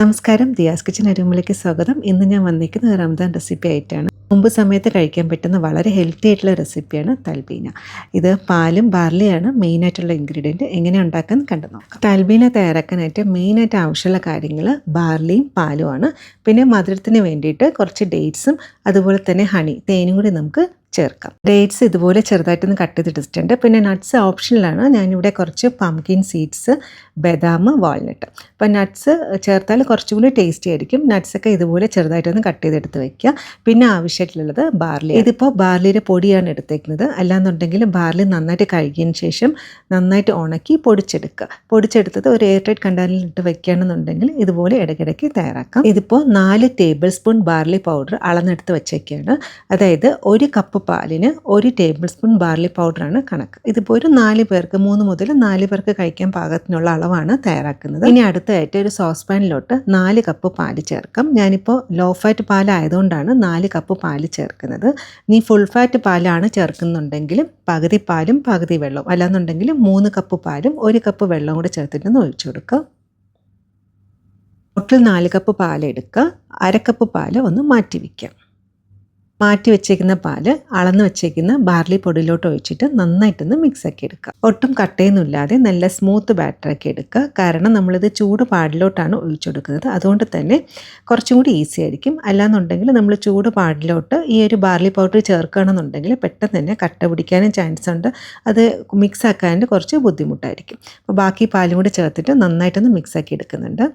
നമസ്കാരം, ദിയാസ് കിച്ചൻ അരുമയിലേക്ക് സ്വാഗതം. ഇന്ന് ഞാൻ വന്നിരിക്കുന്നത് റംദാൻ റെസിപ്പി ആയിട്ടാണ്. മുമ്പ് സമയത്ത് കഴിക്കാൻ പറ്റുന്ന വളരെ ഹെൽത്തി ആയിട്ടുള്ള റെസിപ്പിയാണ് തൽബീന. ഇത് പാലും ബാർലിയാണ് മെയിനായിട്ടുള്ള ഇൻഗ്രീഡിയൻറ്റ്. എങ്ങനെ ഉണ്ടാക്കാൻ കണ്ടു നോക്കാം. തൽബീന തയ്യാറാക്കാനായിട്ട് മെയിനായിട്ട് ആവശ്യമുള്ള കാര്യങ്ങൾ ബാർലിയും പാലുമാണ്. പിന്നെ മധുരത്തിന് വേണ്ടിയിട്ട് കുറച്ച് ഡേറ്റ്സും അതുപോലെ തന്നെ ഹണി, തേനും കൂടി നമുക്ക് ചേർക്കാം. ഡേറ്റ്സ് ഇതുപോലെ ചെറുതായിട്ടൊന്ന് കട്ട് ചെയ്തെടുത്തിട്ടുണ്ട്. പിന്നെ നട്ട്സ് ഓപ്ഷനിലാണ്. ഞാനിവിടെ കുറച്ച് പംകിൻ സീഡ്സ്, ബദാം, വാൾനട്ട്. അപ്പം നട്ട്സ് ചേർത്താൽ കുറച്ചുകൂടി ടേസ്റ്റി ആയിരിക്കും. നട്ട്സൊക്കെ ഇതുപോലെ ചെറുതായിട്ടൊന്ന് കട്ട് ചെയ്തെടുത്ത് വയ്ക്കുക. പിന്നെ ആവശ്യമായിട്ടുള്ളത് ബാർലി. ഇതിപ്പോൾ ബാർലിയുടെ പൊടിയാണ് എടുത്തേക്കുന്നത്. അല്ലാന്നുണ്ടെങ്കിൽ ബാർലി നന്നായിട്ട് കഴുകിയതിന് ശേഷം നന്നായിട്ട് ഉണക്കി പൊടിച്ചെടുക്കുക. പൊടിച്ചെടുത്തത് ഒരു എയർ ടൈറ്റ് കണ്ടെയ്നറിൽ ഇട്ട് വെക്കുകയാണെന്നുണ്ടെങ്കിൽ ഇതുപോലെ ഇടയ്ക്കിടയ്ക്ക് തയ്യാറാക്കാം. ഇതിപ്പോൾ 4 ടേബിൾ സ്പൂൺ ബാർലി പൗഡർ അളന്നെടുത്ത് വെച്ചേക്കാണ്. അതായത് 1 കപ്പ് പാലിന് 1 ടേബിൾ സ്പൂൺ ബാർലി പൗഡറാണ് കണക്ക്. ഇതിപ്പോൾ ഒരു 4 പേർക്ക്, 3 മുതൽ 4 പേർക്ക് കഴിക്കാൻ പാകത്തിനുള്ള അളവാണ് തയ്യാറാക്കുന്നത്. ഇനി അടുത്തതായിട്ട് ഒരു സോസ് പാനിലോട്ട് 4 കപ്പ് പാല് ചേർക്കാം. ഞാനിപ്പോൾ ലോ ഫാറ്റ് പാലായതുകൊണ്ടാണ് 4 കപ്പ് പാല് ചേർക്കുന്നത്. ഇനി ഫുൾ ഫാറ്റ് പാലാണ് ചേർക്കുന്നുണ്ടെങ്കിൽ പകുതി പാലും പകുതി വെള്ളവും, അല്ലാന്നുണ്ടെങ്കിൽ 3 കപ്പ് പാലും 1 കപ്പ് വെള്ളവും കൂടെ ചേർത്തിട്ടൊന്ന് ഒഴിച്ചു കൊടുക്കുക. Total 4 cup പാലെടുക്കുക. 1/2 കപ്പ് പാല് ഒന്ന് മാറ്റി വയ്ക്കാം. മാറ്റി വെച്ചേക്കുന്ന പാല് അളന്ന് വെച്ചേക്കുന്ന ബാർലി പൊടിയിലോട്ട് ഒഴിച്ചിട്ട് നന്നായിട്ടൊന്ന് മിക്സാക്കി എടുക്കുക. ഒട്ടും കട്ടയൊന്നുമില്ലാതെ നല്ല സ്മൂത്ത് ബാറ്ററാക്കി എടുക്കുക. കാരണം നമ്മളിത് ചൂട് പാടിലോട്ടാണ് ഒഴിച്ചെടുക്കുന്നത്. അതുകൊണ്ട് തന്നെ കുറച്ചും കൂടി ഈസി ആയിരിക്കും. അല്ലാന്നുണ്ടെങ്കിൽ നമ്മൾ ചൂട് പാടിലോട്ട് ഈ ഒരു ബാർലി പൗഡർ ചേർക്കുകയാണെന്നുണ്ടെങ്കിൽ പെട്ടെന്ന് തന്നെ കട്ട പിടിക്കാനും ചാൻസ് ഉണ്ട്. അത് മിക്സ് ആക്കാനായിട്ട് കുറച്ച് ബുദ്ധിമുട്ടായിരിക്കും. അപ്പോൾ ബാക്കി പാലും കൂടി ചേർത്തിട്ട് നന്നായിട്ടൊന്ന് മിക്സാക്കി എടുക്കുന്നുണ്ട്.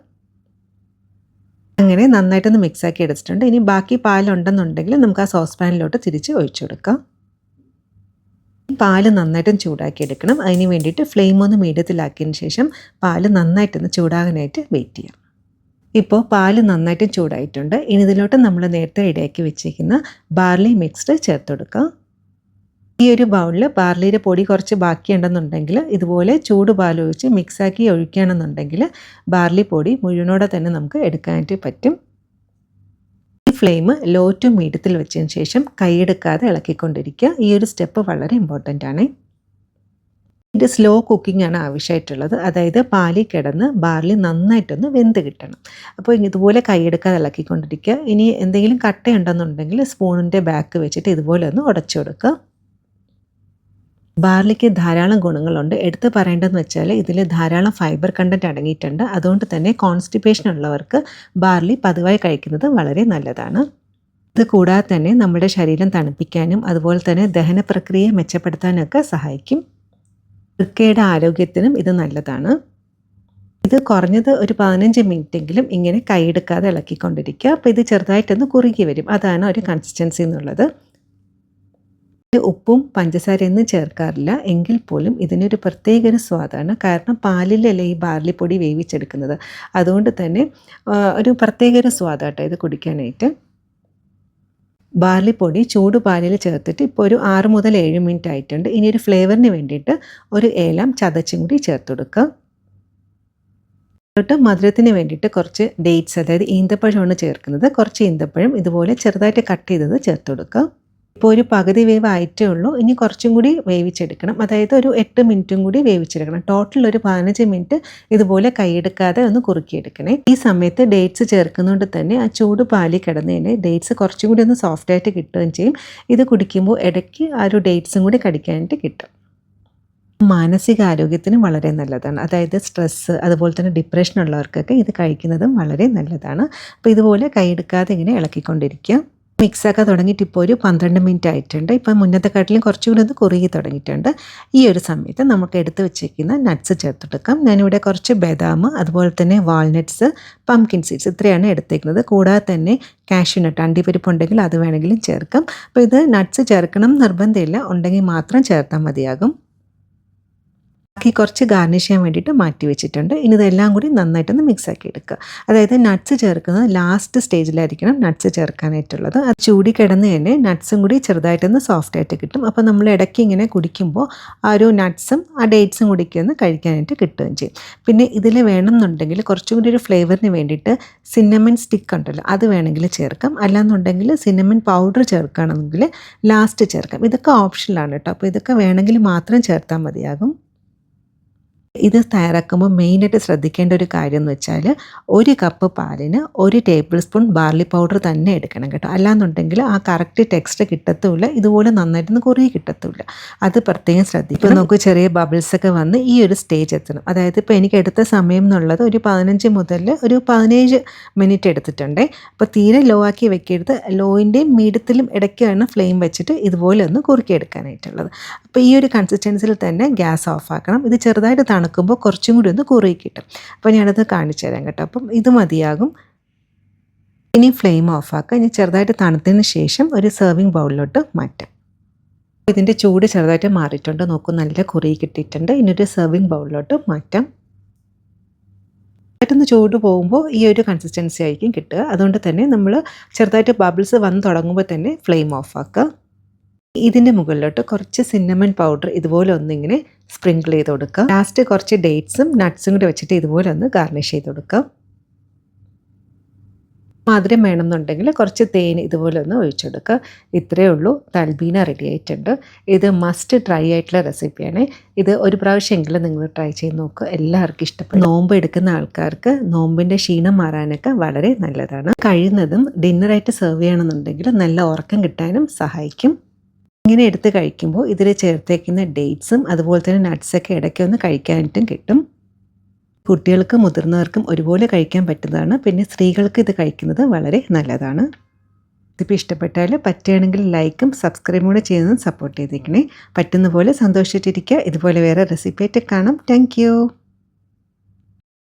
അങ്ങനെ നന്നായിട്ടൊന്ന് മിക്സാക്കി എടുത്തിട്ടുണ്ട്. ഇനി ബാക്കി പാലുണ്ടെന്നുണ്ടെങ്കിൽ നമുക്ക് ആ സോസ് പാനിലോട്ട് തിരിച്ച് ഒഴിച്ചു കൊടുക്കാം. പാല് നന്നായിട്ടും ചൂടാക്കി എടുക്കണം. അതിന് വേണ്ടിയിട്ട് ഫ്ലെയിം ഒന്ന് മീഡിയത്തിലാക്കിയതിന് ശേഷം പാല് നന്നായിട്ടൊന്ന് ചൂടാകാനായിട്ട് വെയിറ്റ് ചെയ്യാം. ഇപ്പോൾ പാല് നന്നായിട്ടും ചൂടായിട്ടുണ്ട്. ഇനി ഇതിലോട്ട് നമ്മൾ നേരത്തെ റെഡിയാക്കി വെച്ചിരിക്കുന്ന ബാർലി മിക്സ്ഡ് ചേർത്ത് കൊടുക്കാം. ഈ ഒരു ബൗളിൽ ബാർലിയുടെ പൊടി കുറച്ച് ബാക്കിയുണ്ടെന്നുണ്ടെങ്കിൽ ഇതുപോലെ ചൂട് പാൽ ഒഴിച്ച് മിക്സാക്കി ഒഴിക്കുകയാണെന്നുണ്ടെങ്കിൽ ബാർലി പൊടി മുഴുവനോടെ തന്നെ നമുക്ക് എടുക്കാനായിട്ട് പറ്റും. ഈ ഫ്ലെയിം ലോ ടു മീഡിയത്തിൽ വെച്ചതിന് ശേഷം കൈയെടുക്കാതെ ഇളക്കിക്കൊണ്ടിരിക്കുക. ഈ ഒരു സ്റ്റെപ്പ് വളരെ ഇമ്പോർട്ടൻ്റ് ആണ്. ഇത് സ്ലോ കുക്കിംഗ് ആണ് ആവശ്യമായിട്ടുള്ളത്. അതായത് പാലിൽ കിടന്ന് ബാർലി നന്നായിട്ടൊന്ന് വെന്ത് കിട്ടണം. അപ്പോൾ ഇതുപോലെ കൈയെടുക്കാതെ ഇളക്കിക്കൊണ്ടിരിക്കുക. ഇനി എന്തെങ്കിലും കട്ടയുണ്ടെന്നുണ്ടെങ്കിൽ സ്പൂണിൻ്റെ ബാക്ക് വെച്ചിട്ട് ഇതുപോലെ ഒന്ന് ഉടച്ചു കൊടുക്കുക. ബാർലിക്ക് ധാരാളം ഗുണങ്ങളുണ്ട്. എടുത്ത് പറയേണ്ടതെന്ന് വെച്ചാൽ ഇതിൽ ധാരാളം ഫൈബർ കണ്ടൻറ്റ് അടങ്ങിയിട്ടുണ്ട്. അതുകൊണ്ട് തന്നെ കോൺസ്റ്റിപ്പേഷൻ ഉള്ളവർക്ക് ബാർലി പതിവായി കഴിക്കുന്നത് വളരെ നല്ലതാണ്. ഇത് കൂടാതെ തന്നെ നമ്മുടെ ശരീരം തണുപ്പിക്കാനും അതുപോലെ തന്നെ ദഹന പ്രക്രിയയെ മെച്ചപ്പെടുത്താനൊക്കെ സഹായിക്കും. വൃക്കയുടെ ആരോഗ്യത്തിനും ഇത് നല്ലതാണ്. ഇത് കുറഞ്ഞത് ഒരു 15 മിനിറ്റെങ്കിലും ഇങ്ങനെ കൈയെടുക്കാതെ ഇളക്കിക്കൊണ്ടിരിക്കുക. അപ്പോൾ ഇത് ചെറുതായിട്ടൊന്ന് കുറുകി വരും. അതാണ് ഒരു കൺസിസ്റ്റൻസി എന്നുള്ളത്. ഉപ്പും പഞ്ചസാരയൊന്നും ചേർക്കാറില്ല. എങ്കിൽ പോലും ഇതിനൊരു പ്രത്യേക ഒരു സ്വാദാണ്. കാരണം പാലിലല്ലേ ഈ ബാർലി പൊടി വേവിച്ചെടുക്കുന്നത്. അതുകൊണ്ട് തന്നെ ഒരു പ്രത്യേക ഒരു സ്വാദാട്ടോ ഇത് കുടിക്കാനായിട്ട്. ബാർലി പൊടി ചൂട് പാലിൽ ചേർത്തിട്ട് ഇപ്പോൾ ഒരു 6 മുതൽ 7 മിനിറ്റ് ആയിട്ടുണ്ട്. ഇനി ഒരു ഫ്ലേവറിന് വേണ്ടിയിട്ട് ഒരു ഏലം ചതച്ചും കൂടി ചേർത്ത് കൊടുക്കുക. എന്നിട്ട് മധുരത്തിന് വേണ്ടിയിട്ട് കുറച്ച് ഡേറ്റ്സ്, അതായത് ഈന്തപ്പഴമാണ് ചേർക്കുന്നത്. കുറച്ച് ഈന്തപ്പഴം ഇതുപോലെ ചെറുതായിട്ട് കട്ട് ചെയ്തത് ചേർത്ത് കൊടുക്കുക. ഇപ്പോൾ ഒരു പകുതി വേവ് ആയിട്ടേ ഉള്ളൂ. ഇനി കുറച്ചും കൂടി വേവിച്ചെടുക്കണം. അതായത് ഒരു 8 മിനിറ്റും കൂടി വേവിച്ചെടുക്കണം. ടോട്ടൽ ഒരു 15 മിനിറ്റ് ഇതുപോലെ കൈയെടുക്കാതെ ഒന്ന് കുറുക്കിയെടുക്കണേ. ഈ സമയത്ത് ഡേറ്റ്സ് ചേർക്കുന്നതുകൊണ്ട് തന്നെ ആ ചൂട് പാലിൽ കിടന്നതിന് ഡേറ്റ്സ് കുറച്ചും കൂടി ഒന്ന് സോഫ്റ്റായിട്ട് കിട്ടുകയും ചെയ്യും. ഇത് കുടിക്കുമ്പോൾ ഇടയ്ക്ക് ആ ഒരു ഡേറ്റ്സും കൂടി കടിക്കാനായിട്ട് കിട്ടും. മാനസികാരോഗ്യത്തിനും വളരെ നല്ലതാണ്. അതായത് സ്ട്രെസ്സ് അതുപോലെ തന്നെ ഡിപ്രഷൻ ഉള്ളവർക്കൊക്കെ ഇത് കഴിക്കുന്നതും വളരെ നല്ലതാണ്. അപ്പോൾ ഇതുപോലെ കൈയെടുക്കാതെ ഇങ്ങനെ ഇളക്കിക്കൊണ്ടിരിക്കുക. മിക്സാക്കാൻ തുടങ്ങിയിട്ട് ഇപ്പോൾ ഒരു 12 മിനിറ്റ് ആയിട്ടുണ്ട്. ഇപ്പം മുന്നത്തെക്കാട്ടിലും കുറച്ചുകൂടി ഒന്ന് കുറുകി തുടങ്ങിയിട്ടുണ്ട്. ഈ ഒരു സമയത്ത് നമുക്ക് എടുത്ത് വെച്ചിരിക്കുന്ന നട്ട്സ് ചേർത്തെടുക്കാം. ഞാനിവിടെ കുറച്ച് ബദാം, അതുപോലെ തന്നെ വാൾനട്ട്സ്, പംകിൻ സീഡ്സ് ഇത്രയാണ് എടുത്തേക്കുന്നത്. കൂടാതെ തന്നെ കാഷ്യൂ നട്ട്, അണ്ടിപ്പരിപ്പ് ഉണ്ടെങ്കിൽ അത് വേണമെങ്കിലും ചേർക്കാം. അപ്പോൾ ഇത് നട്ട്സ് ചേർക്കണം നിർബന്ധമില്ല, ഉണ്ടെങ്കിൽ മാത്രം ചേർത്താൽ മതിയാകും. ബാക്കി കുറച്ച് ഗാർണിഷ് ചെയ്യാൻ വേണ്ടിയിട്ട് മാറ്റി വെച്ചിട്ടുണ്ട്. ഇനി ഇതെല്ലാം കൂടി നന്നായിട്ടൊന്ന് മിക്സാക്കി എടുക്കുക. അതായത് നട്ട്സ് ചേർക്കുന്നത് ലാസ്റ്റ് സ്റ്റേജിലായിരിക്കണം നട്ട്സ് ചേർക്കാനായിട്ടുള്ളത്. അത് ചൂടി കിടന്ന് തന്നെ നട്ട്സും കൂടി ചെറുതായിട്ടൊന്ന് സോഫ്റ്റായിട്ട് കിട്ടും. അപ്പോൾ നമ്മൾ ഇടയ്ക്ക് ഇങ്ങനെ കുടിക്കുമ്പോൾ ആ ഒരു നട്ട്സും ആ ഡേറ്റ്സും കുടിക്കൊന്ന് കഴിക്കാനായിട്ട് കിട്ടുകയും ചെയ്യും. പിന്നെ ഇതിൽ വേണമെന്നുണ്ടെങ്കിൽ കുറച്ചും കൂടി ഒരു ഫ്ലേവറിന് വേണ്ടിയിട്ട് സിന്നമൺ സ്റ്റിക്ക് ഉണ്ടല്ലോ, അത് വേണമെങ്കിൽ ചേർക്കാം. അല്ലാന്നുണ്ടെങ്കിൽ സിന്നമൺ പൗഡർ ചേർക്കുകയാണെങ്കിൽ ലാസ്റ്റ് ചേർക്കാം. ഇതൊക്കെ ഓപ്ഷനിലാണ് കേട്ടോ. അപ്പോൾ ഇതൊക്കെ വേണമെങ്കിൽ മാത്രം ചേർത്താൽ മതിയാകും. ഇത് തയ്യാറാക്കുമ്പോൾ മെയിനായിട്ട് ശ്രദ്ധിക്കേണ്ട ഒരു കാര്യം എന്ന് വെച്ചാൽ 1 കപ്പ് പാലിന് 1 ടേബിൾ സ്പൂൺ ബാർലി പൗഡർ തന്നെ എടുക്കണം കേട്ടോ. അല്ലാന്നുണ്ടെങ്കിൽ ആ കറക്റ്റ് ടെക്സ്റ്റ് കിട്ടത്തുമില്ല, ഇതുപോലെ നന്നായിട്ടൊന്ന് കുറുകി കിട്ടത്തുമില്ല. അത് പ്രത്യേകം ശ്രദ്ധിക്കും. ഇപ്പോൾ നമുക്ക് ചെറിയ ബബിൾസൊക്കെ വന്ന് ഈ ഒരു സ്റ്റേജ് എത്തണം. അതായത് ഇപ്പോൾ എനിക്ക് എടുത്ത സമയം എന്നുള്ളത് ഒരു 15 മുതൽ ഒരു 17 മിനിറ്റ് എടുത്തിട്ടുണ്ട്. അപ്പോൾ തീരെ ലോ ആക്കി വെക്കരുത്, ലോയിൻ്റെയും മീഡിയത്തിലും ഇടയ്ക്കാണ് ഫ്ലെയിം വെച്ചിട്ട് ഇതുപോലെ ഒന്ന് കുറുക്കിയെടുക്കാനായിട്ടുള്ളത്. അപ്പോൾ ഈ ഒരു കൺസിസ്റ്റൻസിയിൽ തന്നെ ഗ്യാസ് ഓഫ് ആക്കണം. ഇത് ചെറുതായിട്ട് തണുക്കുമ്പോൾ കുറച്ചും കൂടി ഒന്ന് കുറുകി കിട്ടും. അപ്പോൾ ഞാനത് കാണിച്ചു തരാം കേട്ടോ. അപ്പം ഇത് മതിയാകും. ഇനി ഫ്ലെയിം ഓഫ് ആക്കുക. ഇനി ചെറുതായിട്ട് തണുത്തതിന് ശേഷം ഒരു സെർവിങ് ബൗളിലോട്ട് മാറ്റാം. ഇതിൻ്റെ ചൂട് ചെറുതായിട്ട് മാറിയിട്ടുണ്ട്. നോക്കൂ, നല്ല കുറുകി കിട്ടിയിട്ടുണ്ട്. ഇനി ഒരു സെർവിങ് ബൗളിലോട്ട് മാറ്റാം. പെട്ടെന്ന് ചൂട് പോകുമ്പോൾ ഈ ഒരു കൺസിസ്റ്റൻസി ആയിരിക്കും കിട്ടുക. അതുകൊണ്ട് തന്നെ നമ്മൾ ചെറുതായിട്ട് ബബിൾസ് വന്ന് തുടങ്ങുമ്പോൾ തന്നെ ഫ്ലെയിം ഓഫ് ആക്കുക. ഇതിൻ്റെ മുകളിലോട്ട് കുറച്ച് സിന്നമൺ പൗഡർ ഇതുപോലെ ഒന്നിങ്ങനെ സ്പ്രിങ്കിൾ ചെയ്ത് കൊടുക്കുക. ലാസ്റ്റ് കുറച്ച് ഡേറ്റ്സും നട്ട്സും കൂടി വെച്ചിട്ട് ഇതുപോലെ ഒന്ന് ഗാർണിഷ് ചെയ്ത് കൊടുക്കുക. മധുരം വേണമെന്നുണ്ടെങ്കിൽ കുറച്ച് തേൻ ഇതുപോലെ ഒന്ന് ഒഴിച്ചെടുക്കുക. ഇത്രയേ ഉള്ളൂ, തൽബീന റെഡി ആയിട്ടുണ്ട്. ഇത് മസ്റ്റ് ട്രൈ ആയിട്ടുള്ള റെസിപ്പിയാണ്. ഇത് ഒരു പ്രാവശ്യമെങ്കിലും നിങ്ങൾ ട്രൈ ചെയ്ത് നോക്കുക, എല്ലാവർക്കും ഇഷ്ടപ്പെടും. നോമ്പ് എടുക്കുന്ന ആൾക്കാർക്ക് നോമ്പിൻ്റെ ക്ഷീണം മാറാനൊക്കെ വളരെ നല്ലതാണ്. കഴിയുന്നതും ഡിന്നറായിട്ട് സെർവ് ചെയ്യണമെന്നുണ്ടെങ്കിൽ നല്ല ഉറക്കം കിട്ടാനും സഹായിക്കും. ഇങ്ങനെ എടുത്ത് കഴിക്കുമ്പോൾ ഇതിൽ ചേർത്തേക്കുന്ന ഡേറ്റ്സും അതുപോലെ തന്നെ നട്ട്സൊക്കെ ഇടയ്ക്കൊന്ന് കഴിക്കാനായിട്ടും കിട്ടും. കുട്ടികൾക്കും മുതിർന്നവർക്കും ഒരുപോലെ കഴിക്കാൻ പറ്റുന്നതാണ്. പിന്നെ സ്ത്രീകൾക്ക് ഇത് കഴിക്കുന്നത് വളരെ നല്ലതാണ്. ഇതിപ്പോൾ ഇഷ്ടപ്പെട്ടാൽ പറ്റുകയാണെങ്കിൽ ലൈക്കും സബ്സ്ക്രൈബും കൂടെ ചെയ്യുന്നതും സപ്പോർട്ട് ചെയ്തേക്കണേ. പറ്റുന്ന പോലെ സന്തോഷിച്ചിരിക്കുക. ഇതുപോലെ വേറെ റെസിപ്പി ആയിട്ട് കാണാം. താങ്ക്